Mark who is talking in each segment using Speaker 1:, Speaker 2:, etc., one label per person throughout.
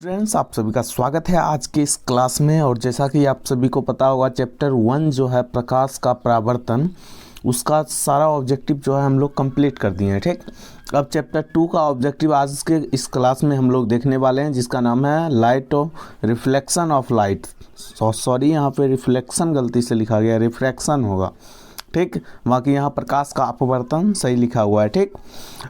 Speaker 1: Friends, आप सभी का स्वागत है आज के इस क्लास में। और जैसा कि आप सभी को पता होगा, चैप्टर 1 जो है प्रकाश का परावर्तन, उसका सारा ऑब्जेक्टिव जो है हम लोग कंप्लीट कर दिए हैं। ठीक, अब चैप्टर 2 का ऑब्जेक्टिव आज के इस क्लास में हम लोग देखने वाले हैं, जिसका नाम है light of reflection of light. Sorry, यहाँ पे रिफ्लेक्शन गलती से लिखा गया, रिफ्रैक्शन होगा। ठीक, बाकी यहाँ प्रकाश का अपवर्तन सही लिखा हुआ है। ठीक,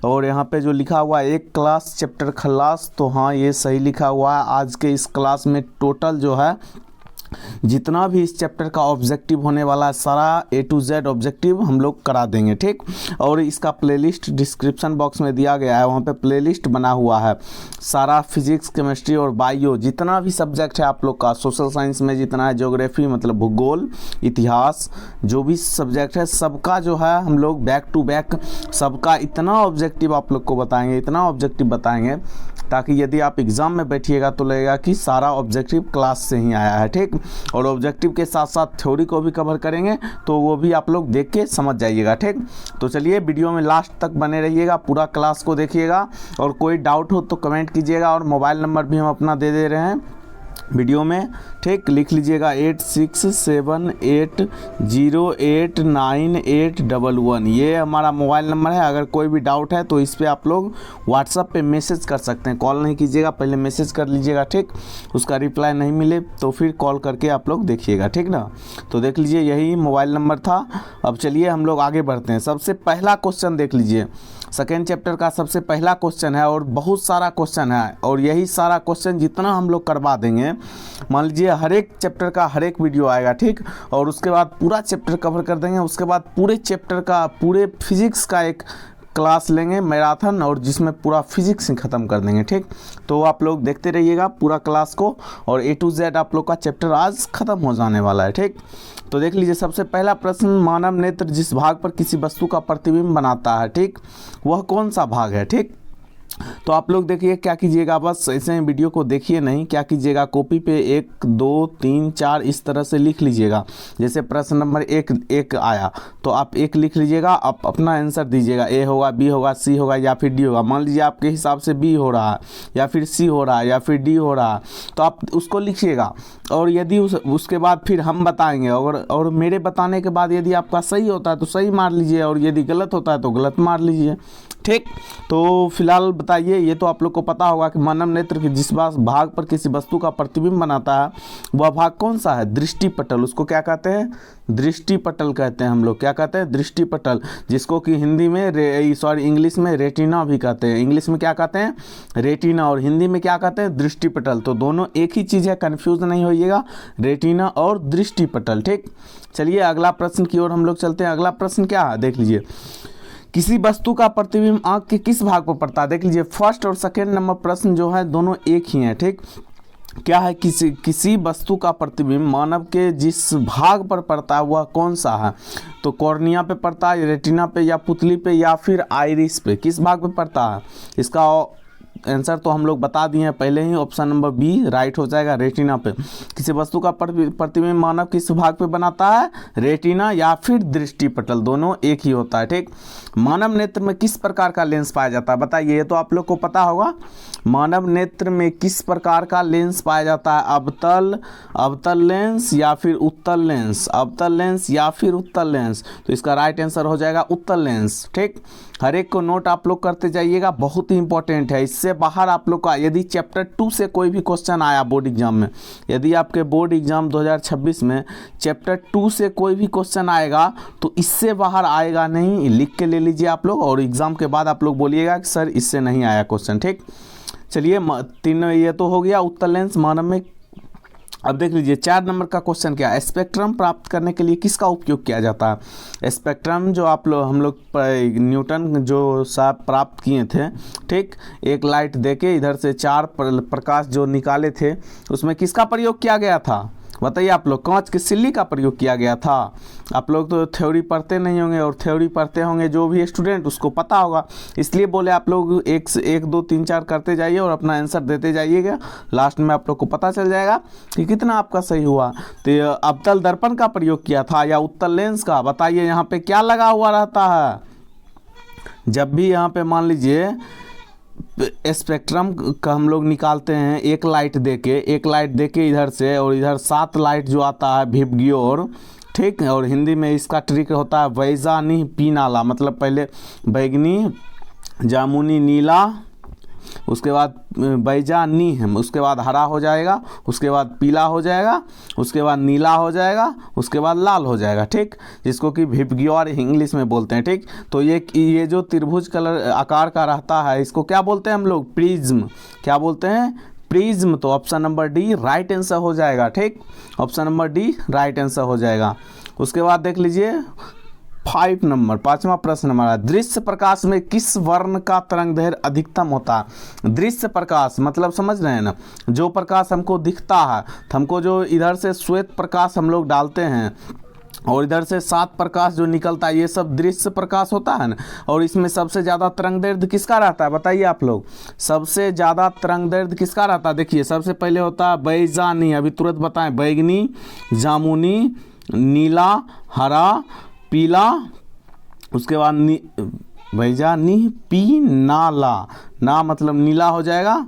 Speaker 1: और यहाँ पे जो लिखा हुआ है एक क्लास चैप्टर खल्लास, तो हाँ ये सही लिखा हुआ है। आज के इस क्लास में टोटल जो है जितना भी इस चैप्टर का ऑब्जेक्टिव होने वाला है, सारा A to Z ऑब्जेक्टिव हम लोग करा देंगे। ठीक, और इसका प्लेलिस्ट डिस्क्रिप्शन बॉक्स में दिया गया है, वहाँ पे प्लेलिस्ट बना हुआ है। सारा फिजिक्स, केमिस्ट्री और बायो जितना भी सब्जेक्ट है आप लोग का, सोशल साइंस में जितना है, ज्योग्राफी मतलब भूगोल, इतिहास, जो भी सब्जेक्ट है सबका जो है हम लोग बैक टू बैक सबका इतना ऑब्जेक्टिव आप लोग को बताएंगे, इतना ऑब्जेक्टिव बताएंगे, ताकि यदि आप एग्ज़ाम में बैठिएगा तो लगेगा कि सारा ऑब्जेक्टिव क्लास से ही आया है। ठीक, और ऑब्जेक्टिव के साथ साथ थ्योरी को भी कवर करेंगे, तो वो भी आप लोग देख के समझ जाइएगा। ठीक, तो चलिए वीडियो में लास्ट तक बने रहिएगा, पूरा क्लास को देखिएगा, और कोई डाउट हो तो कमेंट कीजिएगा। और मोबाइल नंबर भी हम अपना दे रहे हैं वीडियो में। ठीक, लिख लीजिएगा 8678089811, ये हमारा मोबाइल नंबर है। अगर कोई भी डाउट है तो इस पर आप लोग व्हाट्सएप पे मैसेज कर सकते हैं, कॉल नहीं कीजिएगा, पहले मैसेज कर लीजिएगा। ठीक, उसका रिप्लाई नहीं मिले तो फिर कॉल करके आप लोग देखिएगा। ठीक ना, तो देख लीजिए यही मोबाइल नंबर था। अब चलिए हम लोग आगे बढ़ते हैं। सबसे पहला क्वेश्चन देख लीजिए, सेकेंड चैप्टर का सबसे पहला क्वेश्चन है, और बहुत सारा क्वेश्चन है, और यही सारा क्वेश्चन जितना हम लोग करवा देंगे, मान लीजिए हर एक चैप्टर का हर एक वीडियो आएगा। ठीक, और उसके बाद पूरा चैप्टर कवर कर देंगे, उसके बाद पूरे चैप्टर का पूरे फिजिक्स का एक क्लास लेंगे मैराथन, और जिसमें पूरा फिजिक्स ही ख़त्म कर देंगे। ठीक, तो आप लोग देखते रहिएगा पूरा क्लास को, और A to Z आप लोग का चैप्टर आज ख़त्म हो जाने वाला है। ठीक, तो देख लीजिए सबसे पहला प्रश्न, मानव नेत्र जिस भाग पर किसी वस्तु का प्रतिबिंब बनाता है, ठीक, वह कौन सा भाग है। ठीक, तो आप लोग देखिए क्या कीजिएगा, बस ऐसे ही वीडियो को देखिए नहीं, क्या कीजिएगा कॉपी पे 1 2 3 4 इस तरह से लिख लीजिएगा। जैसे प्रश्न नंबर एक आया तो आप 1 लिख लीजिएगा, आप अपना आंसर दीजिएगा, A होगा, B होगा, C होगा या फिर D होगा। मान लीजिए आपके हिसाब से B हो रहा है या फिर C हो रहा है या फिर D हो रहा है, तो आप उसको लिखिएगा। और यदि उसके बाद फिर हम बताएंगे, और मेरे बताने के बाद यदि आपका सही होता है तो सही मार लीजिए, और यदि गलत होता है तो गलत मार लीजिए। ठीक, तो फिलहाल बताइए, ये तो आप लोग को पता होगा कि मानव नेत्र के जिस भाग पर किसी वस्तु का प्रतिबिंब बनाता है वह भाग कौन सा है, दृष्टिपटल। उसको क्या कहते हैं, दृष्टिपटल कहते हैं हम लोग। क्या कहते हैं, दृष्टिपटल, जिसको कि हिंदी में इंग्लिश में रेटिना भी कहते हैं। इंग्लिश में क्या कहते हैं, रेटिना, और हिंदी में क्या कहते हैं, दृष्टिपटल। तो दोनों एक ही चीज़ है, कन्फ्यूज नहीं होइएगा, रेटिना और दृष्टिपटल। ठीक, चलिए अगला प्रश्न की ओर हम लोग चलते हैं। अगला प्रश्न क्या है, देख लीजिए, किसी वस्तु का प्रतिबिंब आँख के किस भाग पर पड़ता है। देख लीजिए फर्स्ट और सेकेंड नंबर प्रश्न जो है दोनों एक ही हैं। ठीक, क्या है, किसी वस्तु का प्रतिबिंब मानव के जिस भाग पर पड़ता है वह कौन सा है। तो कॉर्निया पे पड़ता है, रेटिना पे, या पुतली पे, या फिर आइरिस पे, किस भाग पे पड़ता है। इसका आंसर तो हम लोग बता दिए हैं पहले ही, ऑप्शन नंबर B राइट हो जाएगा, रेटिना पे। किसी वस्तु का प्रतिबिंब मानव किस भाग पे बनाता है, रेटिना या फिर दृष्टिपटल, दोनों एक ही होता है। ठीक, मानव नेत्र में किस प्रकार का लेंस पाया जाता है, बताइए, ये तो आप लोग को पता होगा। मानव नेत्र में किस प्रकार का लेंस पाया जाता है, अवतल लेंस या फिर उत्तल लेंस, अवतल लेंस या फिर उत्तल लेंस। तो इसका राइट आंसर हो जाएगा उत्तल लेंस। ठीक, हर एक को नोट आप लोग करते जाइएगा, बहुत ही इंपॉर्टेंट है। इससे बाहर आप लोग का यदि चैप्टर 2 से कोई भी क्वेश्चन आया बोर्ड एग्जाम में, यदि आपके बोर्ड एग्जाम 2026 में चैप्टर 2 से कोई भी क्वेश्चन आएगा तो इससे बाहर आएगा नहीं, लिख के ले लीजिए आप लोग, और एग्जाम के बाद आप लोग बोलिएगा कि सर इससे नहीं आया क्वेश्चन। ठीक, चलिए 3 ये तो हो गया उत्तल लेंस मानव में। अब देख लीजिए 4 नंबर का क्वेश्चन क्या है, स्पेक्ट्रम प्राप्त करने के लिए किसका उपयोग किया जाता है। स्पेक्ट्रम जो हम लोग न्यूटन जो साहब प्राप्त किए थे। ठीक, एक लाइट देके इधर से 4 प्रकाश जो निकाले थे, उसमें किसका प्रयोग किया गया था, बताइए आप लोग, कांच की सिल्ली का प्रयोग किया गया था। आप लोग तो थ्योरी पढ़ते नहीं होंगे, और थ्योरी पढ़ते होंगे जो भी स्टूडेंट उसको पता होगा, इसलिए बोले आप लोग 1 2 3 4 करते जाइए और अपना आंसर देते जाइएगा। लास्ट में आप लोग को पता चल जाएगा कि कितना आपका सही हुआ। तो अवतल दर्पण का प्रयोग किया था या उत्तल लेंस का, बताइए। यहाँ पे क्या लगा हुआ रहता है, जब भी यहाँ पे मान लीजिए स्पेक्ट्रम का हम लोग निकालते हैं एक लाइट देके इधर से, और इधर 7 लाइट जो आता है विबग्योर, ठीक। और हिंदी में इसका ट्रिक होता है वैजानी पीनाला, मतलब पहले बैगनी, जामुनी, नीला, उसके बाद बैजानी है, उसके बाद हरा हो जाएगा, उसके बाद पीला हो जाएगा, उसके बाद नीला हो जाएगा, उसके बाद लाल हो जाएगा, ठीक। जिसको कि विबग्योर इंग्लिश में बोलते हैं, ठीक। तो ये जो त्रिभुज कलर आकार का रहता है इसको क्या बोलते हैं हम लोग? प्रिज्म। क्या बोलते हैं? प्रिज्म। तो option number D right answer हो जाएगा, ठीक। Option number D right answer हो जाएगा। उसके बाद देख लीजिए 5 नंबर, 5वां प्रश्न हमारा, दृश्य प्रकाश में किस वर्ण का तरंगदैर्घ्य अधिकतम होता है? दृश्य प्रकाश मतलब समझ रहे हैं ना, जो प्रकाश हमको दिखता है, हमको जो इधर से श्वेत प्रकाश हम लोग डालते हैं और इधर से 7 प्रकाश जो निकलता है, ये सब दृश्य प्रकाश होता है ना। और इसमें सबसे ज़्यादा तरंगदैर्घ्य किसका रहता है बताइए आप लोग? सबसे ज़्यादा तरंगदैर्घ्य किसका रहता है? देखिए सबसे पहले होता है बैजानी, अभी तुरंत बताएं, बैगनी, जामुनी, नीला, हरा, पीला, उसके बाद बैजानी, पीनाला, ना मतलब नीला हो जाएगा,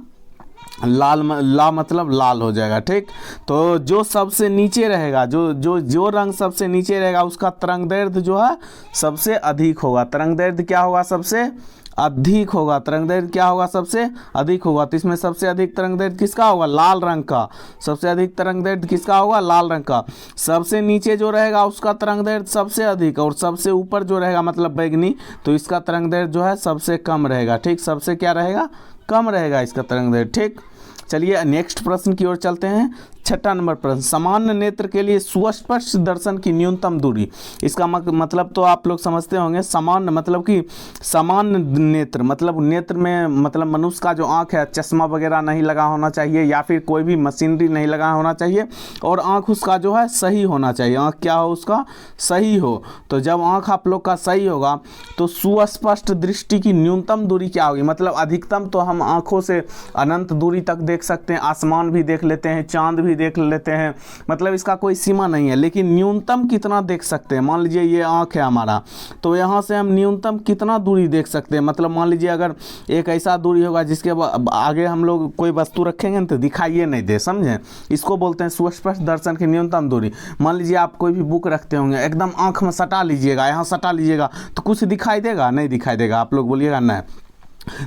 Speaker 1: ला मतलब लाल हो जाएगा, ठीक। तो जो सबसे नीचे रहेगा, जो रंग सबसे नीचे रहेगा उसका तरंगदैर्घ्य जो है सबसे अधिक होगा। तरंगदैर्घ्य क्या होगा? सबसे अधिक होगा। तरंगदैर्घ्य क्या होगा? सबसे अधिक होगा। तो इसमें सबसे अधिक तरंगदैर्घ्य किसका होगा? लाल रंग का। सबसे अधिक तरंगदैर्घ्य किसका होगा? लाल रंग का। सबसे नीचे जो रहेगा उसका तरंगदैर्घ्य सबसे अधिक, और सबसे ऊपर जो रहेगा मतलब बैगनी, तो इसका तरंगदैर्घ्य जो है सबसे कम रहेगा, ठीक। सबसे क्या रहेगा? कम रहेगा इसका तरंगदैर्घ्य, ठीक। चलिए नेक्स्ट प्रश्न की ओर चलते हैं। 6ठा नंबर प्रश्न, सामान्य नेत्र के लिए सुस्पष्ट दर्शन की न्यूनतम दूरी। इसका मतलब तो आप लोग समझते होंगे, सामान्य मतलब कि सामान्य नेत्र मतलब नेत्र में मतलब मनुष्य का जो आँख है चश्मा वगैरह नहीं लगा होना चाहिए, या फिर कोई भी मशीनरी नहीं लगा होना चाहिए, और आँख उसका जो है सही होना चाहिए। आँख क्या हो? उसका सही हो। तो जब आँख आप लोग का सही होगा तो सुस्पष्ट दृष्टि की न्यूनतम दूरी क्या होगी? मतलब अधिकतम तो हम आँखों से अनंत दूरी तक देख सकते हैं, आसमान भी देख लेते हैं, चांद भी देख लेते हैं, मतलब इसका कोई सीमा नहीं है। लेकिन न्यूनतम कितना देख सकते हैं? मान लीजिए ये आँख है हमारा, तो यहाँ से हम न्यूनतम कितना दूरी देख सकते हैं? मतलब मान लीजिए अगर एक ऐसा दूरी होगा जिसके आगे हम लोग कोई वस्तु रखेंगे ना तो दिखाइए नहीं दे, समझें? इसको बोलते हैं सुस्पष्ट दर्शन की न्यूनतम दूरी। मान लीजिए आप कोई भी बुक रखते होंगे, एकदम आँख में सटा लीजिएगा, यहाँ सटा लीजिएगा, तो कुछ दिखाई देगा? नहीं दिखाई देगा। आप लोग बोलिएगा नहीं।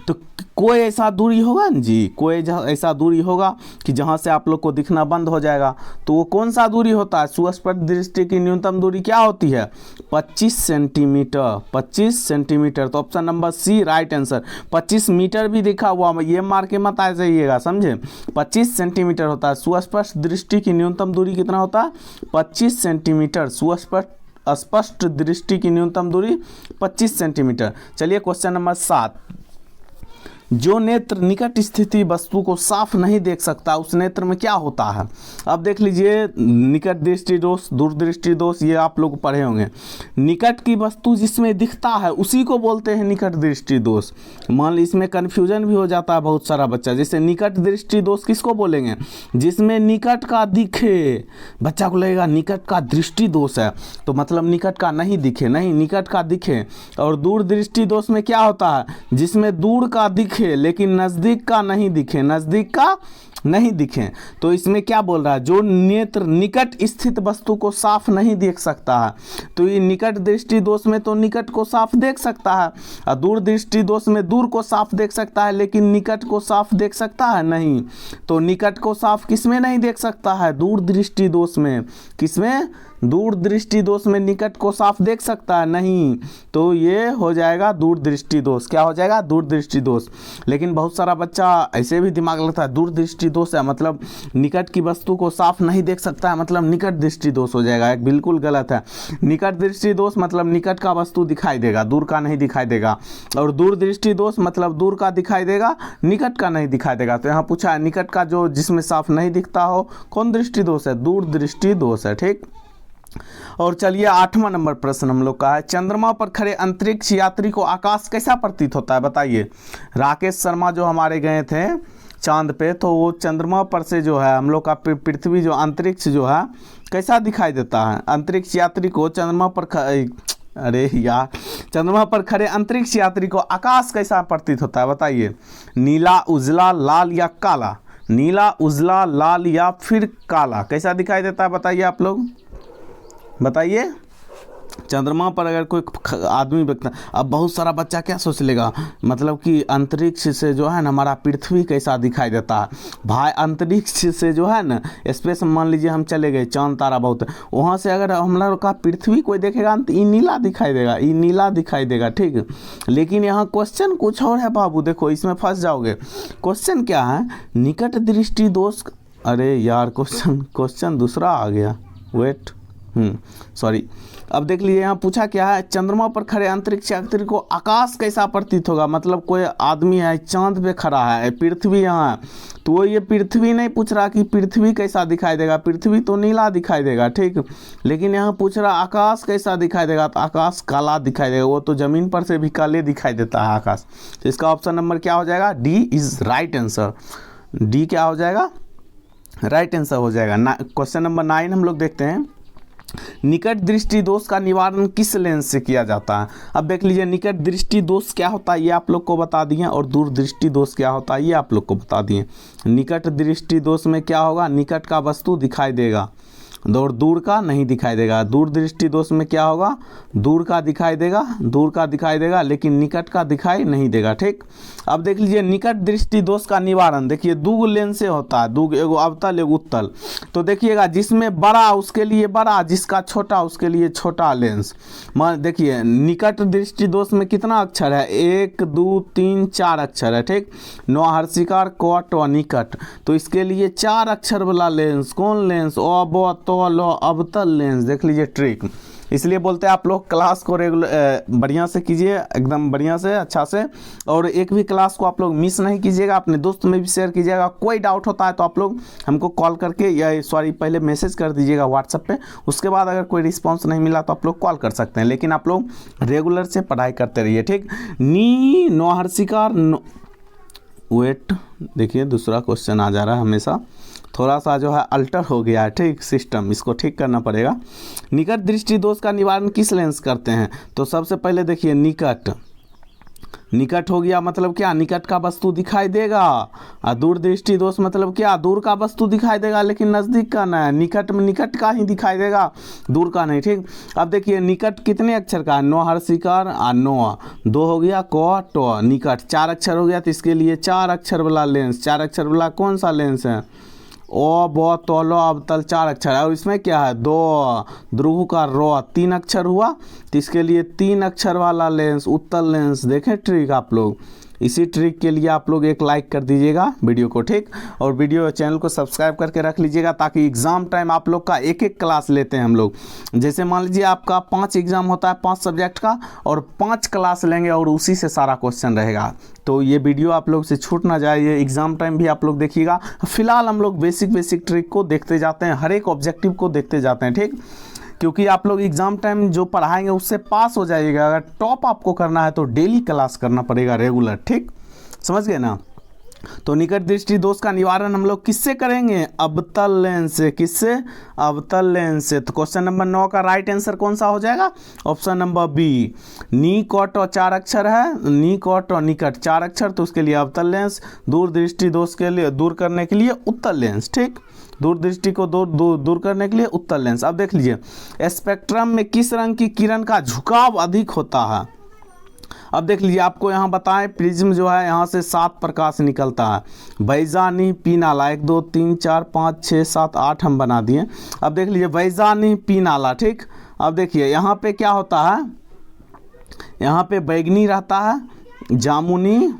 Speaker 1: तो कोई ऐसा दूरी होगा ना जी, कोई ऐसा दूरी होगा कि जहाँ से आप लोग को दिखना बंद हो जाएगा, तो वो कौन सा दूरी होता है? सुस्पष्ट दृष्टि की न्यूनतम दूरी क्या होती है? 25 सेंटीमीटर। 25 सेंटीमीटर। तो option number C right answer. 25 metre भी दिखा हुआ, ये मार के मत आ जाइएगा, समझे? 25 सेंटीमीटर होता है सुस्पष्ट दृष्टि की न्यूनतम दूरी। कितना होता है? 25 सेंटीमीटर। स्पष्ट दृष्टि की न्यूनतम दूरी 25 सेंटीमीटर। चलिए क्वेश्चन नंबर 7, जो नेत्र निकट स्थिति वस्तु को साफ नहीं देख सकता उस नेत्र में क्या होता है? अब देख लीजिए, निकट दृष्टि दोष, दूरदृष्टि दोष, ये आप लोग पढ़े होंगे। निकट की वस्तु जिसमें दिखता है उसी को बोलते हैं निकट दृष्टि दोष। मान ली इसमें कन्फ्यूजन भी हो जाता है बहुत सारा बच्चा, जैसे निकट दृष्टि दोष किसको बोलेंगे? जिसमें निकट का दिखे। बच्चा को लगेगा निकट का दृष्टि दोष है तो मतलब निकट का नहीं दिखे, नहीं, निकट का दिखे। और दूर दृष्टि दोष में क्या होता है? जिसमें दूर का दिखे लेकिन नजदीक का नहीं दिखे, नजदीक का नहीं दिखे। तो इसमें क्या बोल रहा है? जो नेत्र निकट स्थित वस्तु को साफ नहीं देख सकता है, तो ये निकट दृष्टि दोष में तो निकट को साफ देख सकता है, और दूर दृष्टि दोष में दूर को साफ देख सकता है लेकिन निकट को साफ देख सकता है नहीं। तो निकट को साफ किसमें नहीं देख सकता है? दूर दृष्टि दोष में। किसमें? दूर दृष्टि दोष में निकट को साफ देख सकता है नहीं, तो ये हो जाएगा दूर दृष्टि दोष। क्या हो जाएगा? दूर दृष्टि दोष। लेकिन बहुत सारा बच्चा ऐसे भी दिमाग लगता है दूर दृष्टि दोष है मतलब निकट की वस्तु को साफ नहीं देख सकता है मतलब निकट दृष्टि दोष हो जाएगा। एक बिल्कुल गलत है। निकट दृष्टि दोष मतलब निकट का वस्तु दिखाई देगा, दूर का नहीं दिखाई देगा। और दूर दृष्टि दोष मतलब दूर का दिखाई देगा, निकट का नहीं दिखाई देगा। तो यहाँ पूछा है निकट का जो जिसमें साफ नहीं दिखता हो कौन दृष्टि दोष है? दूर दृष्टि दोष है, ठीक। और चलिए 8वां नंबर प्रश्न हम लोग का है, चंद्रमा पर खड़े अंतरिक्ष यात्री को आकाश कैसा प्रतीत होता है? बताइए। राकेश शर्मा जो हमारे गए थे चांद पे, तो वो चंद्रमा पर से जो है हम लोग का पृथ्वी जो अंतरिक्ष जो है कैसा दिखाई देता है? अंतरिक्ष यात्री को चंद्रमा पर अरे यार, चंद्रमा पर खड़े अंतरिक्ष यात्री को आकाश कैसा प्रतीत होता है बताइए? नीला, उजला, लाल या काला? नीला, उजला, लाल या फिर काला, कैसा दिखाई देता है बताइए आप लोग, बताइए। चंद्रमा पर अगर कोई आदमी बैठता, अब बहुत सारा बच्चा क्या सोच लेगा, मतलब कि अंतरिक्ष से जो है ना हमारा पृथ्वी कैसा दिखाई देता है। भाई अंतरिक्ष से जो है ना स्पेस, मान लीजिए हम चले गए, चांद तारा बहुत है, वहाँ से अगर हम लोग का पृथ्वी कोई देखेगा तो ये नीला दिखाई देगा, ये नीला दिखाई देगा, ठीक। लेकिन यहाँ क्वेश्चन कुछ और है बाबू, देखो इसमें फंस जाओगे। क्वेश्चन क्या है? निकट दृष्टि दोष, अरे यार क्वेश्चन दूसरा आ गया, वेट, सॉरी। अब देख लीजिए यहाँ पूछा क्या है, चंद्रमा पर खड़े अंतरिक्ष यात्री को आकाश कैसा प्रतीत होगा, मतलब कोई आदमी है चांद पे खड़ा है, पृथ्वी यहाँ है, तो वो ये पृथ्वी नहीं पूछ रहा कि पृथ्वी कैसा दिखाई देगा, पृथ्वी तो नीला दिखाई देगा, ठीक। लेकिन यहाँ पूछ रहा आकाश कैसा दिखाई देगा, तो आकाश काला दिखाई देगा, वो तो जमीन पर से भी काले दिखाई देता है आकाश। तो इसका ऑप्शन नंबर क्या हो जाएगा? D is right answer. D क्या हो जाएगा? राइट आंसर हो जाएगा। क्वेश्चन नंबर 9 हम लोग देखते हैं, निकट दृष्टि दोष का निवारण किस लेंस से किया जाता है? अब देख लीजिए, निकट दृष्टि दोष क्या होता है ये आप लोग को बता दिए, और दूर दृष्टि दोष क्या होता है ये आप लोग को बता दिए। निकट दृष्टि दोष में क्या होगा? निकट का वस्तु दिखाई देगा और दूर का नहीं दिखाई देगा। दूर दृष्टि दोष में क्या होगा? दूर का दिखाई देगा, दूर का दिखाई देगा, लेकिन निकट का दिखाई नहीं देगा, ठीक। अब देख लीजिए, निकट दृष्टि दोष का निवारण देखिए दो लेंस से होता है, दो, एगो अवतल एगो उत्तल। तो देखिएगा, जिसमें बड़ा उसके लिए बड़ा, जिसका छोटा उसके लिए छोटा लेंस। मान देखिए, निकट दृष्टि दोष में कितना अक्षर है? 1 2 3 4 अक्षर है, ठीक। नो हर्षिकार कोट और निकट, तो इसके लिए 4 अक्षर वाला लेंस, कौन लेंस? लो अवतल लेंस। देख लीजिए ट्रिक, इसलिए बोलते हैं आप लोग क्लास को रेगुलर बढ़िया से कीजिए, एकदम बढ़िया से अच्छा से, और एक भी क्लास को आप लोग मिस नहीं कीजिएगा, अपने दोस्त में भी शेयर कीजिएगा। कोई डाउट होता है तो आप लोग हमको कॉल करके या पहले मैसेज कर दीजिएगा व्हाट्सएप पे, उसके बाद अगर कोई रिस्पांस नहीं मिला तो आप लोग कॉल कर सकते हैं, लेकिन आप लोग रेगुलर से पढ़ाई करते रहिए, ठीक। नी नो हर्षिकार वेट, देखिए दूसरा क्वेश्चन आ जा रहा है, हमेशा थोड़ा सा जो है अल्टर हो गया है, ठीक, सिस्टम, इसको ठीक करना पड़ेगा। निकट दृष्टि दोष का निवारण किस लेंस करते हैं? तो सबसे पहले देखिए, निकट हो गया मतलब क्या? निकट का वस्तु दिखाई देगा। और दूर दृष्टि दोष मतलब क्या? दूर का वस्तु दिखाई देगा लेकिन नज़दीक का नहीं, निकट में निकट का ही दिखाई देगा, दूर का नहीं, ठीक। अब देखिए, निकट कितने अक्षर का है? नो हर्षिकार और नो, 2 हो गया, को टो, निकट 4 अक्षर हो गया, तो इसके लिए 4 अक्षर वाला लेंस, 4 अक्षर वाला कौन सा लेंस है? ओ बो तोलो अवतल 4 अक्षर है, और इसमें क्या है? 2 ध्रुव का रो 3 अक्षर हुआ, तो इसके लिए 3 अक्षर वाला लेंस, उत्तल लेंस। देखें ट्रिक आप लोग, इसी ट्रिक के लिए आप लोग एक लाइक कर दीजिएगा वीडियो को, ठीक, और वीडियो चैनल को सब्सक्राइब करके रख लीजिएगा, ताकि एग्ज़ाम टाइम आप लोग का एक क्लास लेते हैं हम लोग। जैसे मान लीजिए आपका 5 एग्ज़ाम होता है 5 सब्जेक्ट का, और 5 क्लास लेंगे और उसी से सारा क्वेश्चन रहेगा। तो ये वीडियो आप लोग से छूट ना जाए, ये एग्ज़ाम टाइम भी आप लोग देखिएगा। फिलहाल हम लोग बेसिक ट्रिक को देखते जाते हैं, हर एक ऑब्जेक्टिव को देखते जाते हैं, ठीक, क्योंकि आप लोग एग्ज़ाम टाइम जो पढ़ाएंगे उससे पास हो जाइएगा। अगर टॉप आपको करना है तो डेली क्लास करना पड़ेगा रेगुलर, ठीक, समझ गए ना। तो निकट दृष्टि दोष का निवारण हम लोग किससे करेंगे? अवतल लेंस से। किससे? अवतल लेंस से। तो क्वेश्चन नंबर 9 का राइट आंसर कौन सा हो जाएगा? Option number B. नी कॉट और 4 अक्षर है, नी कॉट और निकट 4 अक्षर, तो उसके लिए अवतल लेंस। दूर दृष्टि दोष के लिए दूर करने के लिए उत्तल लेंस, ठीक, दूर दृष्टि को दूर करने के लिए उत्तल लेंस। अब देख लीजिए, स्पेक्ट्रम में किस रंग की किरण का झुकाव अधिक होता है? अब देख लीजिए, आपको यहाँ बताएं, प्रिज्म जो है यहाँ से 7 प्रकाश निकलता है। बैजानी पीनाला 1 2 3 4 5 6 7 8 हम बना दिए। अब देख लीजिए, बैजानी पीनाला, ठीक। अब देखिए यहाँ पे क्या होता है, यहाँ पे बैगनी रहता है, जामुनी,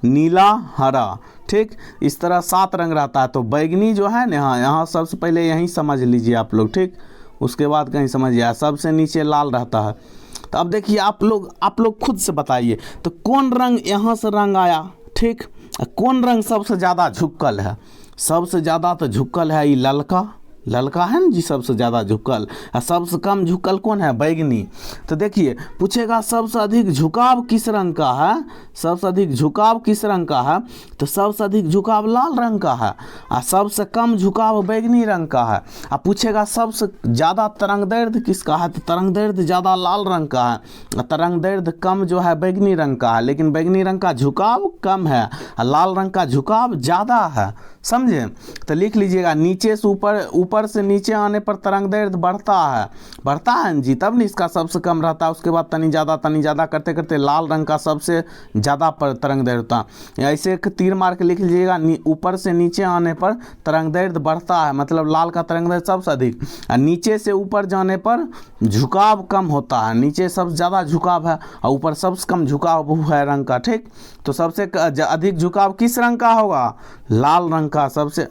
Speaker 1: नीला, हरा, ठीक, इस तरह 7 रंग रहता है। तो बैगनी जो है ना, यहाँ सबसे पहले यहीं समझ लीजिए आप लोग, ठीक, उसके बाद कहीं समझिए, सबसे नीचे लाल रहता है। तो अब देखिए, आप लोग खुद से बताइए, तो कौन रंग यहाँ से रंग आया, ठीक, कौन रंग सबसे ज़्यादा झुकल है? सबसे ज़्यादा तो झुकल है ये ललका, ललका है ना जी सबसे ज़्यादा झुकल, और सबसे कम झुकल कौन है? बैगनी। तो देखिए पूछेगा सबसे अधिक झुकाव किस रंग का है, सबसे अधिक झुकाव किस रंग का है, तो सबसे अधिक झुकाव लाल रंग का है, और सबसे कम झुकाव बैगनी रंग का है। और पूछेगा सबसे ज़्यादा तरंगदैर्ध्य किसका है, तो तरंगदैर्ध्य ज़्यादा लाल रंग का है, और तरंगदैर्ध्य कम जो है बैगनी रंग का है, लेकिन बैगनी रंग का झुकाव कम है और लाल रंग का झुकाव ज़्यादा है। समझे? तो लिख लीजिएगा नीचे से ऊपर, ऊपर से नीचे आने पर तरंगदैर्ध्य बढ़ता है जी, तब नहीं इसका सबसे कम रहता है, उसके बाद तनी ज़्यादा करते करते लाल रंग का सबसे ज़्यादा तरंगदैर्ध्य होता है। ऐसे एक तीर मार के लिख लीजिएगा, ऊपर से नीचे आने पर तरंगदैर्ध्य बढ़ता है, मतलब लाल का तरंगदैर्ध्य सबसे अधिक, और नीचे से ऊपर जाने पर झुकाव कम होता है, नीचे सबसे ज़्यादा झुकाव है और ऊपर सबसे कम झुकाव है रंग का। ठीक, तो सबसे अधिक झुकाव किस रंग का होगा? लाल रंग का सबसे।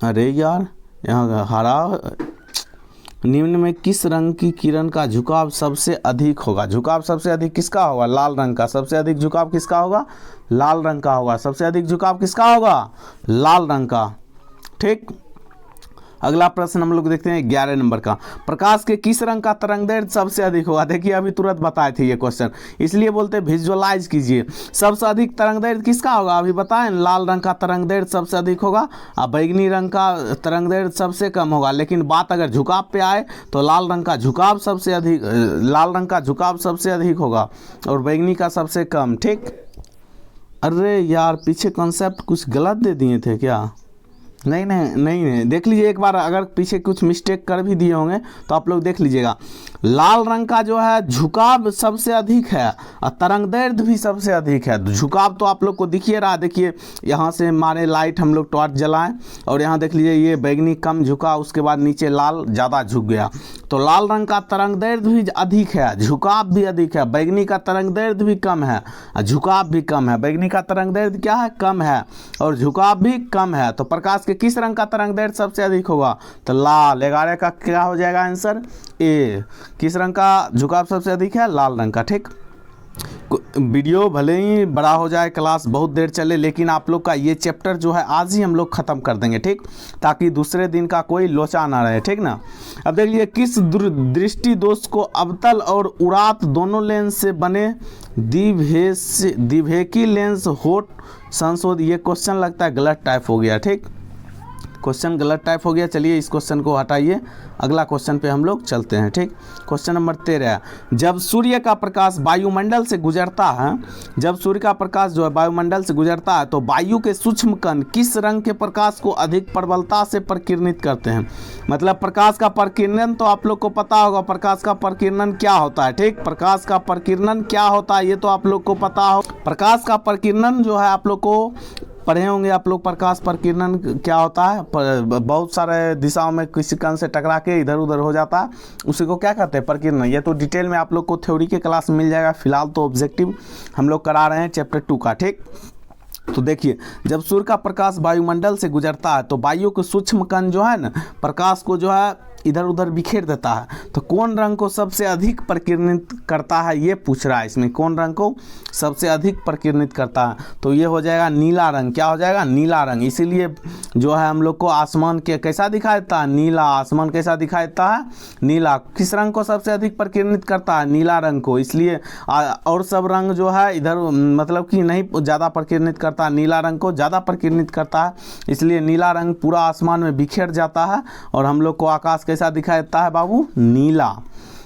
Speaker 1: अरे यार यहाँ हरा, निम्न में किस रंग की किरण का झुकाव सबसे अधिक होगा? झुकाव सबसे अधिक किसका होगा? लाल रंग का। सबसे अधिक झुकाव किसका होगा? लाल रंग का होगा। सबसे अधिक झुकाव किसका होगा? लाल रंग का। ठीक, अगला प्रश्न हम लोग देखते हैं 11 नंबर का। प्रकाश के किस रंग का तरंगदैर्ध्य सबसे अधिक होगा? देखिए अभी तुरंत बताए थे ये क्वेश्चन, इसलिए बोलते हैं विजुअलाइज कीजिए। सबसे अधिक तरंगदैर्ध्य किसका होगा? अभी बताएं, लाल रंग का तरंगदैर्ध्य सबसे अधिक होगा और बैगनी रंग का तरंगदैर्ध्य सबसे कम होगा। लेकिन बात अगर झुकाव पे आए तो लाल रंग का झुकाव सबसे अधिक होगा और बैगनी का सबसे कम। ठीक, अरे यार पीछे कॉन्सेप्ट कुछ गलत दे दिए थे क्या? नहीं, देख लीजिए एक बार, अगर पीछे कुछ मिस्टेक कर भी दिए होंगे तो आप लोग देख लीजिएगा। लाल रंग का जो है झुकाव सबसे अधिक है और तरंगदैर्ध्य भी सबसे अधिक है। झुकाव तो आप लोग को दिखिए रहा, देखिए यहाँ से मारे लाइट हम लोग टॉर्च जलाएं और यहाँ देख लीजिए ये बैगनी कम झुका, उसके बाद नीचे लाल ज़्यादा झुक गया। तो लाल रंग का तरंगदैर्ध्य भी अधिक है, झुकाव भी अधिक है। बैगनी का तरंगदैर्ध्य भी कम है और झुकाव भी कम है। बैगनी का तरंगदैर्ध्य क्या है? कम है और झुकाव भी कम है। तो प्रकाश के किस रंग का तरंगदैर्ध्य सबसे अधिक होगा? तो लाल। 11 का क्या हो जाएगा आंसर? ए। किस रंग का झुकाव सबसे अधिक है? लाल रंग का। ठीक, वीडियो भले ही बड़ा हो जाए, क्लास बहुत देर चले, लेकिन आप लोग का ये चैप्टर जो है आज ही हम लोग ख़त्म कर देंगे। ठीक, ताकि दूसरे दिन का कोई लोचा ना रहे। ठीक ना। अब देख लीजिए, किस दृष्टि दोष को अवतल और उरात दोनों लेंस से बने द्विभेकी लेंस होट संशोध? ये क्वेश्चन लगता है गलत टाइप हो गया। ठीक, क्वेश्चन गलत टाइप हो गया। चलिए इस क्वेश्चन को हटाइए, अगला क्वेश्चन पे हम लोग चलते हैं। ठीक, क्वेश्चन नंबर 13। जब सूर्य का प्रकाश वायुमंडल से गुजरता है, जब सूर्य का प्रकाश जो है वायुमंडल से गुजरता है तो वायु के सूक्ष्म कण किस रंग के प्रकाश को अधिक प्रबलता से प्रकीर्णित करते हैं? मतलब प्रकाश का प्रकीर्णन तो आप लोग को पता होगा, प्रकाश का प्रकीर्णन क्या होता है। ठीक, प्रकाश का प्रकीर्णन क्या होता है ये तो आप लोग को पता हो। प्रकाश का प्रकीर्णन जो है आप लोग को पढ़े होंगे आप लोग। प्रकाश प्रकीर्णन क्या होता है? बहुत सारे दिशाओं में किसी कण से टकरा के इधर उधर हो जाता है, उसी को क्या कहते हैं? प्रकीर्णन। ये तो डिटेल में आप लोग को थ्योरी के क्लास में मिल जाएगा, फिलहाल तो ऑब्जेक्टिव हम लोग करा रहे हैं चैप्टर 2 का। ठीक, तो देखिए जब सूर्य का प्रकाश वायुमंडल से गुजरता है तो वायु के सूक्ष्म कण जो है ना प्रकाश को जो है इधर उधर बिखेर देता है। तो कौन रंग को सबसे अधिक प्रकीर्णित करता है ये पूछ रहा है इसमें, कौन रंग को सबसे अधिक प्रकीर्णित करता है? तो ये हो जाएगा नीला रंग। क्या हो जाएगा? नीला रंग। इसीलिए जो है हम लोग को आसमान के कैसा दिखाई देता है? नीला। आसमान कैसा दिखाई देता है? नीला। किस रंग को सबसे अधिक प्रकीर्णित करता है? नीला रंग को। इसलिए और सब रंग जो है इधर मतलब कि नहीं ज़्यादा प्रकीर्णित करता, नीला रंग को ज़्यादा प्रकीर्णित करता है, इसलिए नीला रंग पूरा आसमान में बिखेर जाता है और हम लोग को आकाश कैसा दिखाई देता है बाबू? नीला।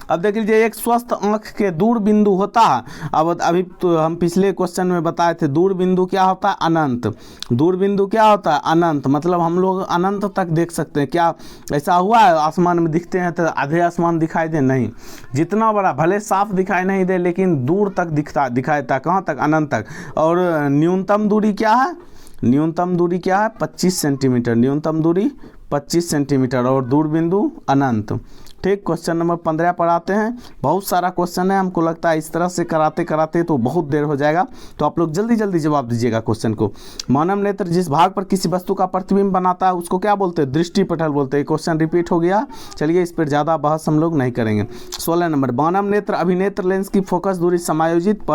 Speaker 1: अब देख लीजिए, एक स्वस्थ आंख के दूर बिंदु होता है। अब अभी तो हम पिछले क्वेश्चन में बताए थे, दूर बिंदु क्या होता है? अनंत। दूर बिंदु क्या होता है? अनंत। मतलब हम लोग अनंत तक देख सकते हैं। क्या ऐसा हुआ है आसमान में दिखते हैं तो आधे आसमान दिखाई दे? नहीं, जितना बड़ा भले साफ दिखाई नहीं दे लेकिन दूर तक दिखाई देता। कहाँ तक? अनंत तक। और न्यूनतम दूरी क्या है? न्यूनतम दूरी क्या है? 25 सेंटीमीटर। न्यूनतम दूरी 25 सेंटीमीटर और दूरबिंदु अनंत। ठीक, क्वेश्चन नंबर 15 पर आते हैं। बहुत सारा क्वेश्चन है, हमको लगता है इस तरह से कराते कराते तो बहुत देर हो जाएगा, तो आप लोग जल्दी जल्दी जवाब दीजिएगा क्वेश्चन को। मानव नेत्र जिस भाग पर किसी वस्तु का प्रतिबिंब बनाता है उसको क्या बोलते हैं? दृष्टिपटल बोलते हैं। क्वेश्चन रिपीट हो गया, चलिए इस पर ज़्यादा बहस हम लोग नहीं करेंगे। 16 नंबर, मानव नेत्र अभिनेत्र लेंस की फोकस दूरी समायोजित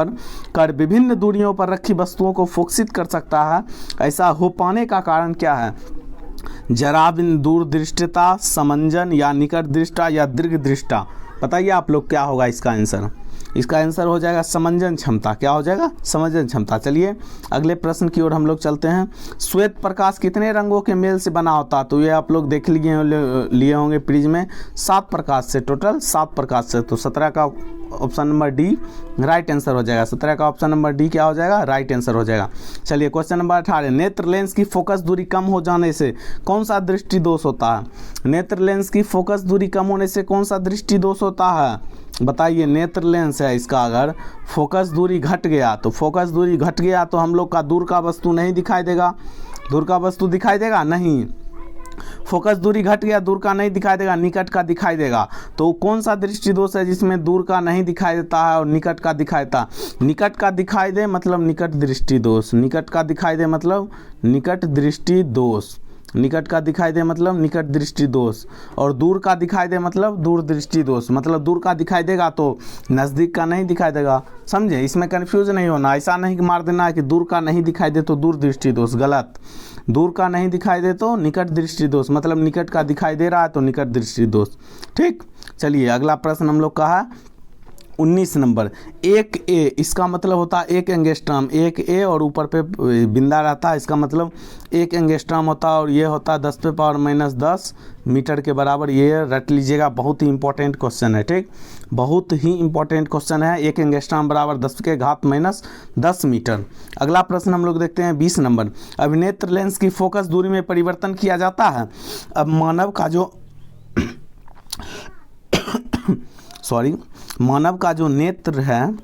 Speaker 1: कर विभिन्न दूरियों पर रखी वस्तुओं को फोकसित कर सकता है। ऐसा हो पाने का कारण क्या है? जरा बिन दूरदृष्टता, समंजन या निकट दृष्टा या दीर्घ दृष्टा। बताइए आप लोग क्या होगा इसका आंसर। इसका आंसर हो जाएगा समंजन क्षमता। क्या हो जाएगा? समंजन क्षमता। चलिए अगले प्रश्न की ओर हम लोग चलते हैं। श्वेत प्रकाश कितने रंगों के मेल से बना होता है? तो ये आप लोग देख लिए होंगे प्रिज्म में 7 प्रकाश से, टोटल 7 प्रकाश से। तो 17 का option number D right answer हो जाएगा। 17 का ऑप्शन नंबर डी क्या हो जाएगा? राइट आंसर हो जाएगा। चलिए क्वेश्चन नंबर 18, नेत्र लेंस की फोकस दूरी कम हो जाने से कौन सा दृष्टि दोष होता है? नेत्र लेंस की फोकस दूरी कम होने से कौन सा दृष्टि दोष होता है? बताइए। नेत्र लेंस है, इसका अगर फोकस दूरी घट गया तो फोकस दूरी घट गया तो हम लोग का दूर का वस्तु नहीं दिखाई देगा। दूर का वस्तु दिखाई देगा नहीं। फोकस दूरी घट गया, दूर का नहीं दिखाई देगा, निकट का दिखाई देगा। तो कौन सा दृष्टि दोष है जिसमें दूर का नहीं दिखाई देता है और निकट का दिखाई देता? निकट का दिखाई दे मतलब निकट दृष्टि दोष। निकट का दिखाई दे मतलब निकट दृष्टि दोष। निकट का दिखाई दे मतलब निकट दृष्टि दोष। और दूर का दिखाई दे मतलब दूर दृष्टि दोष। मतलब दूर का दिखाई देगा तो नज़दीक का नहीं दिखाई देगा। समझे? इसमें कंफ्यूज नहीं होना। ऐसा नहीं कि मार देना है कि दूर का नहीं दिखाई दे तो दूर दृष्टि दोष। गलत। दूर का नहीं दिखाई दे तो निकट दृष्टि दोष। मतलब निकट का दिखाई दे रहा है तो निकट दृष्टि दोष। ठीक। चलिए अगला प्रश्न हम लोग का है 19 नंबर। 1A इसका मतलब होता है 1 एंगस्ट्रॉम। 1A और ऊपर पे बिंदा रहता है, इसका मतलब 1 एंगस्ट्रॉम होता है और ये होता है 10 पे पावर -10 मीटर के बराबर। ये रट लीजिएगा, बहुत ही इंपॉर्टेंट क्वेश्चन है। ठीक, बहुत ही इंपॉर्टेंट क्वेश्चन है। 1 एंगस्ट्रॉम बराबर 10 के घात -10 मीटर। अगला प्रश्न हम लोग देखते हैं 20 नंबर। अभिनेत्र लेंस की फोकस दूरी में परिवर्तन किया जाता है। अब मानव का जो नेत्र है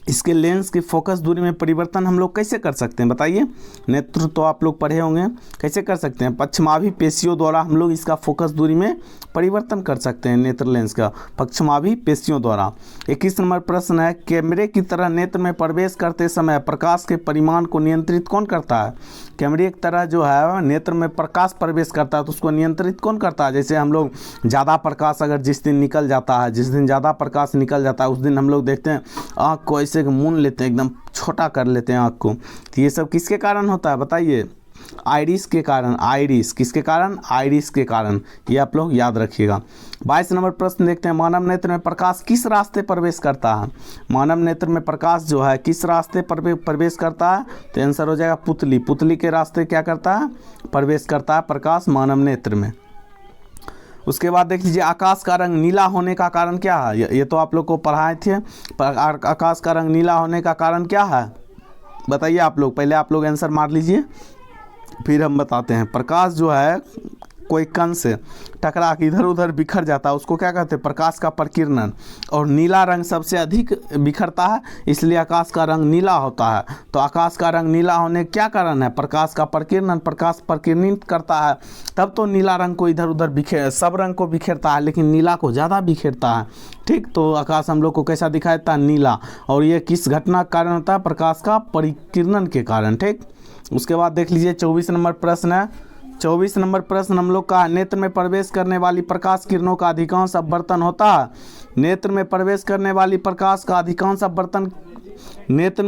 Speaker 1: इसके लेंस की फोकस दूरी में परिवर्तन हम लोग कैसे कर सकते हैं? बताइए। नेत्र तो आप लोग पढ़े होंगे, कैसे कर सकते हैं? पक्षमाभी पेशियों द्वारा हम लोग इसका फोकस दूरी में परिवर्तन कर सकते हैं। नेत्र लेंस का पक्षमाभी पेशियों द्वारा। 21 नंबर प्रश्न है, कैमरे की तरह नेत्र में प्रवेश करते समय प्रकाश के परिमाण को नियंत्रित कौन करता है? कैमरे की तरह जो है नेत्र में प्रकाश प्रवेश करता है तो उसको नियंत्रित कौन करता है? जैसे हम लोग ज़्यादा प्रकाश अगर जिस दिन निकल जाता है, जिस दिन ज़्यादा प्रकाश निकल जाता है उस दिन हम लोग देखते हैं आँख को ऐसे मून लेते हैं, एकदम छोटा कर लेते हैं आँख को। तो ये सब किसके कारण होता है? बताइए। आइरिस के कारण। आइरिस किसके कारण? आइरिस के कारण। ये आप लोग याद रखिएगा। 22 नंबर प्रश्न देखते हैं, मानव नेत्र में प्रकाश किस रास्ते प्रवेश करता है? मानव नेत्र में प्रकाश जो है किस रास्ते प्रवेश करता है? तो आंसर हो जाएगा पुतली। पुतली के रास्ते क्या करता है? प्रवेश करता है प्रकाश मानव नेत्र में। उसके बाद देख लीजिए, आकाश का रंग नीला होने का कारण क्या है? ये तो आप लोग को पढ़ाए थे। आकाश का रंग नीला होने का कारण क्या है? बताइए आप लोग। पहले आप लोग आंसर मार लीजिए, फिर हम बताते हैं। प्रकाश जो है कोई कण से टकरा के इधर उधर बिखर जाता है, उसको क्या कहते हैं? प्रकाश का प्रकीर्णन। और नीला रंग सबसे अधिक बिखरता है, इसलिए आकाश का रंग नीला होता है। तो आकाश का रंग नीला होने क्या कारण है? प्रकाश का प्रकीर्णन। प्रकाश प्रकीर्णित करता है तब तो नीला रंग को इधर उधर सब रंग को बिखेरता है, लेकिन नीला को ज़्यादा बिखेरता है। ठीक, तो आकाश हम लोग को कैसा दिखाई देता है? नीला। और ये किस घटना के कारण होता है? प्रकाश का परिकीर्णन के कारण। ठीक, उसके बाद देख लीजिए 24 नंबर प्रश्न है। 24 नंबर प्रश्न हम लोग का, नेत्र में प्रवेश करने वाली प्रकाश किरणों का अधिकांश अपवर्तन होता है। नेत्र में प्रवेश करने वाली प्रकाश का अधिकांश अपवर्तन नेत्र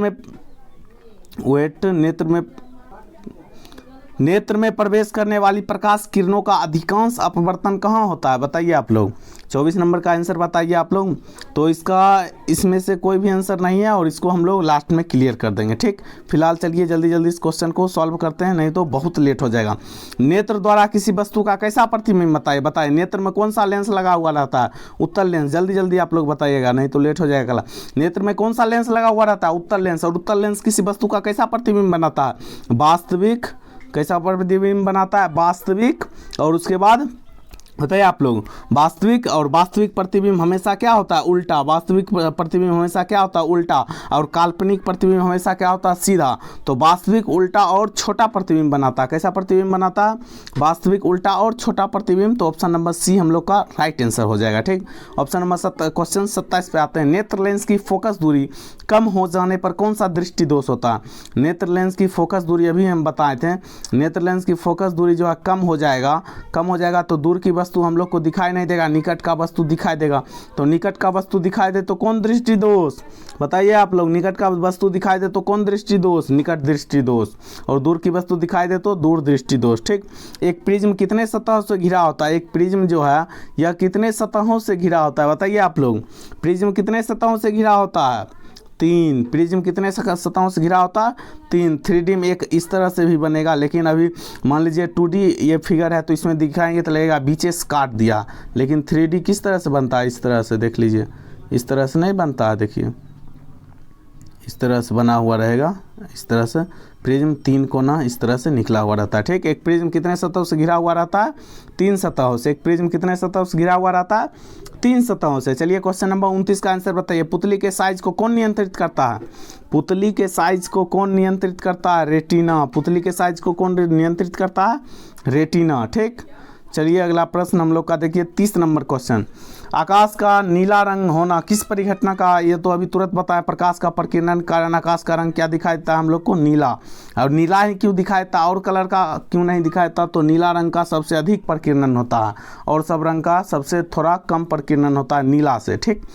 Speaker 1: में प्रवेश करने वाली प्रकाश किरणों का अधिकांश अपवर्तन कहाँ होता है? बताइए आप लोग। 24 नंबर का आंसर बताइए आप लोग। तो इसमें से कोई भी आंसर नहीं है और इसको हम लोग लास्ट में क्लियर कर देंगे। ठीक, फिलहाल चलिए जल्दी जल्दी इस क्वेश्चन को सॉल्व करते हैं, नहीं तो बहुत लेट हो जाएगा। नेत्र द्वारा किसी वस्तु का कैसा प्रतिबिंब बताइए। नेत्र में कौन सा लेंस लगा हुआ रहता है? उत्तल लेंस। जल्दी जल्दी आप लोग बताइएगा, नहीं तो लेट हो जाएगा। नेत्र में कौन सा लेंस लगा हुआ रहता है? उत्तल लेंस। और उत्तल लेंस किसी वस्तु का कैसा प्रतिबिंब बनाता है? वास्तविक। कैसा प्रतिबिंब बनाता है? वास्तविक। और उसके बाद बताइए आप लोग। वास्तविक और वास्तविक प्रतिबिंब हमेशा क्या होता है? उल्टा। वास्तविक प्रतिबिंब हमेशा क्या होता है? उल्टा। और काल्पनिक प्रतिबिंब हमेशा क्या होता है? सीधा। तो वास्तविक उल्टा और छोटा प्रतिबिंब बनाता है। कैसा प्रतिबिंब बनाता है? वास्तविक उल्टा और छोटा प्रतिबिंब। तो ऑप्शन नंबर सी हम लोग का राइट आंसर हो जाएगा। ठीक, ऑप्शन नंबर क्वेश्चन 27 पे आते हैं। नेत्र लेंस की फोकस दूरी कम हो जाने पर कौन सा दृष्टि दोष होता है? नेत्र लेंस की फोकस दूरी अभी हम बताए थे। नेत्र लेंस की फोकस दूरी जो है कम हो जाएगा कम हो जाएगा तो दूर की वस्तु हम लोग को दिखाई नहीं देगा, निकट का वस्तु दिखाई देगा। तो निकट का वस्तु दिखाई दे तो कौन दृष्टि दोष, बताइए आप लोग। निकट का वस्तु दिखाई दे तो कौन दृष्टि दोष, निकट दृष्टि दोष। और दूर की वस्तु दिखाई दे तो दूर दृष्टि दोष। ठीक, एक प्रिज्म कितने सतहों से घिरा होता है, एक प्रिज्म जो है यह कितने सतहों से घिरा होता है, बताइए आप लोग। प्रिज्म कितने सतहों से घिरा होता है, 3। प्रिज्म कितने सतहों से घिरा होता है, 3। 3D में एक इस तरह से भी बनेगा, लेकिन अभी मान लीजिए 2D ये फिगर है तो इसमें दिखाएंगे तो लगेगा बीचे से काट दिया, लेकिन 3D किस तरह से बनता है, इस तरह से देख लीजिए, इस तरह से नहीं बनता है, देखिए इस तरह से बना हुआ रहेगा, इस तरह से प्रिज्म 3 कोना इस तरह से निकला हुआ रहता है। ठीक, एक प्रिज्म कितने सतहों से घिरा हुआ रहता है, 3 सतहों से। एक प्रिज्म कितने सतहों से घिरा हुआ रहता है, 3 सतहों से। चलिए क्वेश्चन नंबर 29 का आंसर बताइए। पुतली के साइज को कौन नियंत्रित करता है, पुतली के साइज को कौन नियंत्रित करता है, रेटिना। पुतली के साइज को कौन नियंत्रित करता है, रेटिना। ठीक, चलिए अगला प्रश्न हम लोग का देखिए 30 नंबर क्वेश्चन। आकाश का नीला रंग होना किस परिघटना का, ये तो अभी तुरंत बताया, प्रकाश का प्रकीर्णन कारण आकाश का रंग क्या दिखाई देता है हम लोग को, नीला। और नीला ही क्यों दिखाई देता, और कलर का क्यों नहीं दिखाई देता, तो नीला रंग का सबसे अधिक प्रकीर्णन होता है और सब रंग का सबसे थोड़ा कम प्रकीर्णन होता है नीला से। ठीक,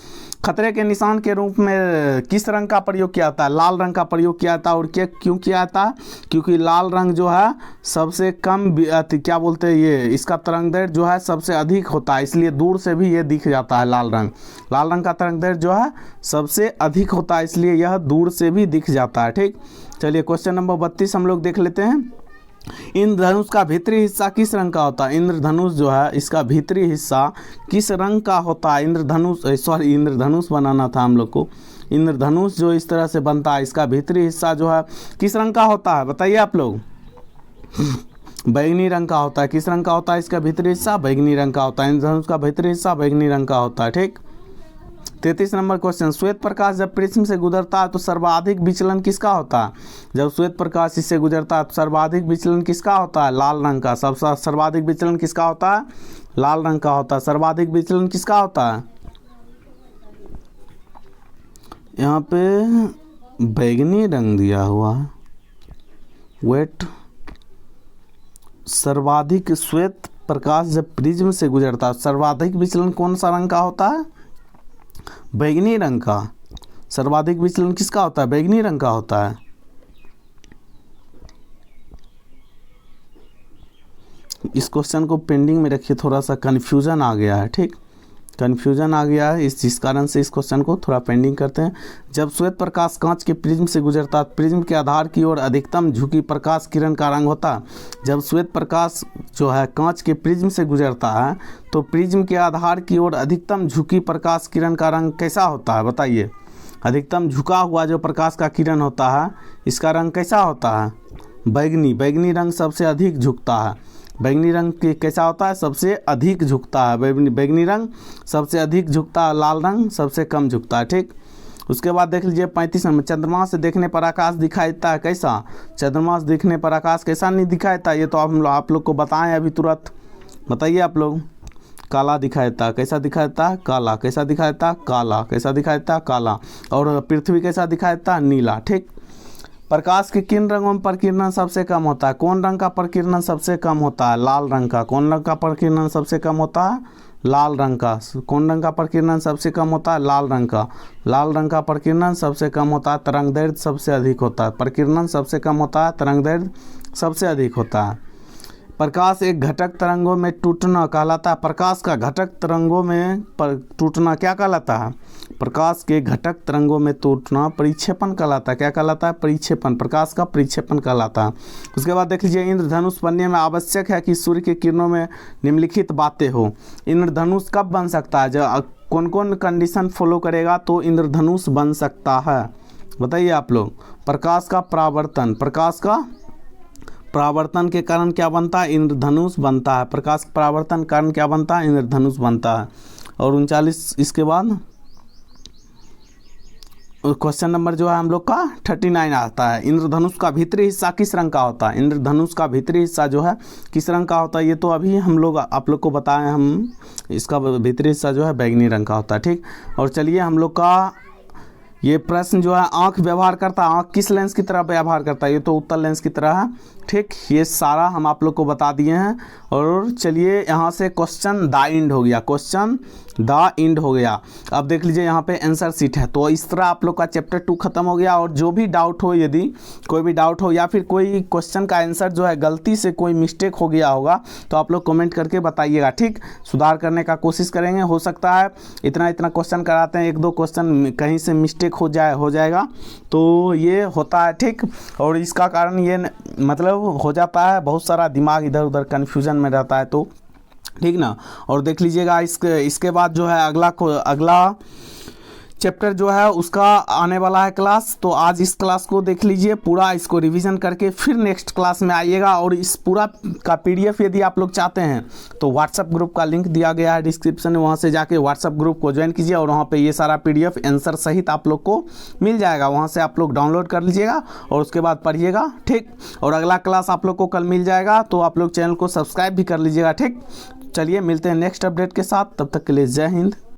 Speaker 1: खतरे के निशान के रूप में किस रंग का प्रयोग किया जाता है, लाल रंग का प्रयोग किया जाता है। और क्यों किया जाता है, क्योंकि लाल रंग जो है सबसे कम क्या बोलते हैं ये, इसका तरंगदैर्घ्य जो है सबसे अधिक होता है, इसलिए दूर से भी ये दिख जाता है। लाल रंग का तरंगदैर्घ्य जो है सबसे अधिक होता है, इसलिए यह दूर से भी दिख जाता है। ठीक, चलिए क्वेश्चन नंबर 32 हम लोग देख लेते हैं। इंद्रधनुष का भीतरी हिस्सा किस रंग का होता है, इंद्रधनुष जो है इसका भीतरी हिस्सा किस रंग का होता है, इंद्रधनुष बनाना था हम लोग को। इंद्रधनुष जो इस तरह से बनता है, इसका भीतरी हिस्सा जो है किस रंग का होता है, बताइए आप लोग। बैगनी रंग का होता है। किस रंग का होता है इसका भीतरी हिस्सा, बैगनी रंग का होता है। इंद्रधनुष का भीतरी हिस्सा बैगनी रंग का होता है। ठीक, 33 नंबर क्वेश्चन। श्वेत प्रकाश जब प्रिज्म से गुजरता है तो सर्वाधिक विचलन किसका होता है, जब श्वेत प्रकाश इससे गुजरता है तो सर्वाधिक विचलन किसका होता है, लाल रंग का। सबसे सर्वाधिक विचलन किसका होता है, लाल रंग का होता है। सर्वाधिक विचलन किसका होता है, यहाँ पे बैगनी रंग दिया हुआ है, वेट। सर्वाधिक श्वेत प्रकाश जब प्रिज्म से गुजरता है सर्वाधिक विचलन कौन सा रंग का होता है, बैगनी रंग का। सर्वाधिक विचलन किसका होता है, बैगनी रंग का होता है। इस क्वेश्चन को पेंडिंग में रखिए, थोड़ा सा कन्फ्यूजन आ गया है। ठीक, कन्फ्यूजन आ गया है, जिस कारण से इस क्वेश्चन को थोड़ा पेंडिंग करते हैं। जब श्वेत प्रकाश कांच के प्रिज्म से गुजरता है प्रिज्म के आधार की ओर अधिकतम झुकी प्रकाश किरण का रंग होता है। जब श्वेत प्रकाश जो है कांच के प्रिज्म से गुजरता है तो प्रिज्म के आधार की ओर अधिकतम झुकी प्रकाश किरण का रंग कैसा होता है, बताइए। अधिकतम झुका हुआ जो प्रकाश का किरण होता है इसका रंग कैसा होता है, बैगनी। बैगनी रंग सबसे अधिक झुकता है। बैगनी रंग कैसा होता है, सबसे अधिक झुकता है। बैगनी रंग सबसे अधिक झुकता है, लाल रंग सबसे कम झुकता है। ठीक, उसके बाद देख लीजिए 35 नंबर। चंद्रमा से देखने पर आकाश दिखाई देता है कैसा, चंद्रमा से देखने पर आकाश कैसा नहीं दिखाई देता, ये तो आप लोग को बताएं अभी तुरंत, बताइए आप लोग। काला दिखाई देता है। कैसा दिखाई देता है, काला। कैसा दिखाई देता है, काला। कैसा दिखाई देता है, काला। और पृथ्वी कैसा दिखाई देता है, नीला। ठीक, प्रकाश के किन रंगों में प्रकीर्णन सबसे कम होता है, कौन रंग का प्रकीर्णन सबसे कम होता है, लाल रंग का। कौन रंग का प्रकीर्णन सबसे कम होता है, लाल रंग का। कौन रंग का प्रकीर्णन सबसे कम होता है, लाल रंग का। लाल रंग का प्रकीर्णन सबसे कम होता है, तरंगदैर्घ्य सबसे अधिक होता है। प्रकीर्णन सबसे कम होता है, तरंगदैर्घ्य सबसे अधिक होता है। प्रकाश एक घटक तरंगों में टूटना कहलाता है। प्रकाश का घटक तरंगों में टूटना क्या कहलाता है, प्रकाश के घटक तरंगों में टूटना परिक्षेपण कहलाता है। क्या कहलाता है, परिक्षेपण। प्रकाश का परिक्षेपण कहलाता है। उसके बाद देख लीजिए, इंद्रधनुष बनने में आवश्यक है कि सूर्य की किरणों में निम्नलिखित बातें हो। इंद्रधनुष कब बन सकता है, जब कौन कौन कंडीशन फॉलो करेगा तो इंद्रधनुष बन सकता है, बताइए आप लोग। प्रकाश का परावर्तन, प्रकाश का परावर्तन के कारण क्या बनता है, इंद्रधनुष बनता है। प्रकाश परावर्तन कारण क्या बनता है, इंद्रधनुष बनता है। और 39 इसके बाद क्वेश्चन नंबर जो है हम लोग का 39 आता है। इंद्रधनुष का भीतरी हिस्सा किस रंग का होता है, इंद्रधनुष का भीतरी हिस्सा जो है किस रंग का होता है, ये तो अभी हम लोग आप लोग को बताएं हम। इसका भीतरी हिस्सा जो है बैगनी रंग का होता है। ठीक, और चलिए हम लोग का ये प्रश्न जो है आंख व्यवहार करता है, आंख किस लेंस की तरह व्यवहार करता है, ये तो उत्तल लेंस की तरह है। ठीक, ये सारा हम आप लोग को बता दिए हैं। और चलिए यहाँ से क्वेश्चन द एंड हो गया, क्वेश्चन द एंड हो गया। अब देख लीजिए यहाँ पे आंसर शीट है। तो इस तरह आप लोग का चैप्टर 2 खत्म हो गया। और जो भी डाउट हो, यदि कोई भी डाउट हो या फिर कोई क्वेश्चन का आंसर जो है गलती से कोई मिस्टेक हो गया होगा तो आप लोग कमेंट करके बताइएगा। ठीक, सुधार करने का कोशिश करेंगे। हो सकता है इतना क्वेश्चन कराते हैं, 1-2 क्वेश्चन कहीं से मिस्टेक हो जाएगा, तो ये होता है। ठीक, और इसका कारण ये मतलब हो जाता है, बहुत सारा दिमाग इधर उधर कन्फ्यूजन में रहता है। तो ठीक ना। और देख लीजिएगा इसके बाद जो है अगला चैप्टर जो है उसका आने वाला है क्लास। तो आज इस क्लास को देख लीजिए पूरा, इसको रिवीजन करके फिर नेक्स्ट क्लास में आइएगा। और इस पूरा का पीडीएफ यदि आप लोग चाहते हैं तो व्हाट्सएप ग्रुप का लिंक दिया गया है डिस्क्रिप्शन में, वहाँ से जाके व्हाट्सएप ग्रुप को ज्वाइन कीजिए और वहाँ पे ये सारा पीडीएफ आंसर सहित आप लोग को मिल जाएगा। वहाँ से आप लोग डाउनलोड कर लीजिएगा और उसके बाद पढ़िएगा। ठीक, और अगला क्लास आप लोग को कल मिल जाएगा, तो आप लोग चैनल को सब्सक्राइब भी कर लीजिएगा। ठीक, चलिए मिलते हैं नेक्स्ट अपडेट के साथ, तब तक के लिए जय हिंद।